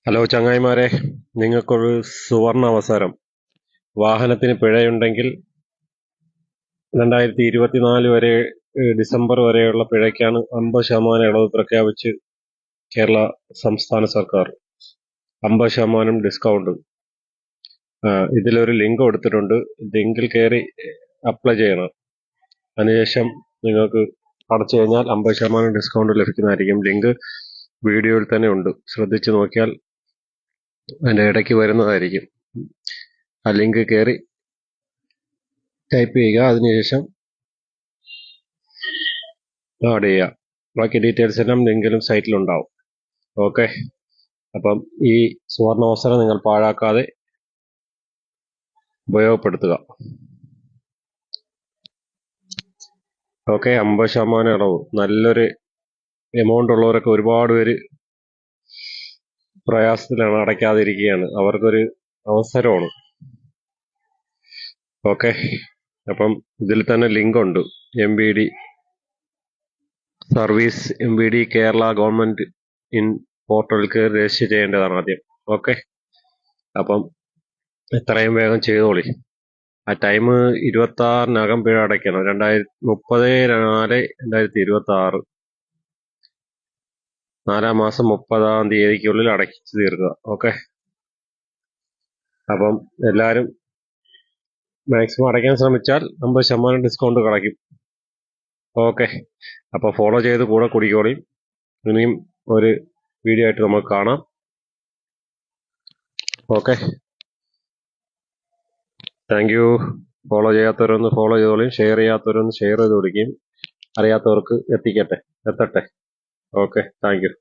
Hello ചങ്ങായിമാരെ, നിങ്ങൾക്കൊരു സുവർണ അവസരം. വാഹനത്തിന് പിഴയുണ്ടെങ്കിൽ 2024 വരെ ഡിസംബർ വരെയുള്ള പിഴയ്ക്കാണ് 50% ഇളവ് പ്രഖ്യാപിച്ച് കേരള സംസ്ഥാന സർക്കാർ. 50% ഡിസ്കൗണ്ട്. ഇതിലൊരു ലിങ്ക് കൊടുത്തിട്ടുണ്ട്. ലിങ്കിൽ കയറി അപ്ലൈ ചെയ്യണം. അതിനുശേഷം നിങ്ങൾക്ക് അടച്ചു കഴിഞ്ഞാൽ 50% ഡിസ്കൗണ്ട് ലഭിക്കുന്നതായിരിക്കും. ലിങ്ക് വീഡിയോയിൽ തന്നെ ഉണ്ട്, ശ്രദ്ധിച്ചു നോക്കിയാൽ അതിൻ്റെ ഇടയ്ക്ക് വരുന്നതായിരിക്കും. ആ ലിങ്ക് കയറി ടൈപ്പ് ചെയ്യുക, അതിനുശേഷം ആഡ് ചെയ്യുക. ബാക്കി ഡീറ്റെയിൽസ് എല്ലാം ലിങ്കിലും സൈറ്റിലുണ്ടാവും. ഓക്കെ, അപ്പം ഈ സുവർണാവസരം നിങ്ങൾ പാഴാക്കാതെ ഉപയോഗപ്പെടുത്തുക. ഓക്കെ, 50% ഇളവ്. നല്ലൊരു എമൗണ്ട് ഉള്ളവരൊക്കെ ഒരുപാട് പേര് പ്രയാസത്തിലാണ്, അടയ്ക്കാതിരിക്കുകയാണ്. അവർക്കൊരു അവസരമാണ്. ഓക്കെ, അപ്പം ഇതിൽ തന്നെ ലിങ്ക് ഉണ്ട്. MBD service, MBD Kerala government in പോർട്ടലിൽ കയറി രജിസ്റ്റർ ചെയ്യേണ്ടതാണ് ആദ്യം. ഓക്കെ, അപ്പം എത്രയും വേഗം ചെയ്തോളി. ആ ടൈം 26-നകം പിഴ അടയ്ക്കണം. 30/4/2026 4-ാം മാസം 30-ാം തീയതിക്കുള്ളിൽ അടച്ചു തീർക്കുക. ഓക്കെ, അപ്പം എല്ലാവരും മാക്സിമം അടയ്ക്കാൻ ശ്രമിച്ചാൽ 50% ഡിസ്കൗണ്ട് കളയ്ക്കും. ഓക്കെ, അപ്പോൾ ഫോളോ ചെയ്ത് കൂടെ കുടിക്കോളി. ഇനിയും ഒരു വീഡിയോ ആയിട്ട് നമുക്ക് കാണാം. Okay, thank you. ഫോളോ ചെയ്യാത്തവരൊന്ന് ഫോളോ ചെയ്തോളിയും, ഷെയർ ചെയ്യാത്തവരൊന്ന് ഷെയർ ചെയ്ത് കൊടുക്കുകയും അറിയാത്തവർക്ക് എത്തട്ടെ. Okay, thank U.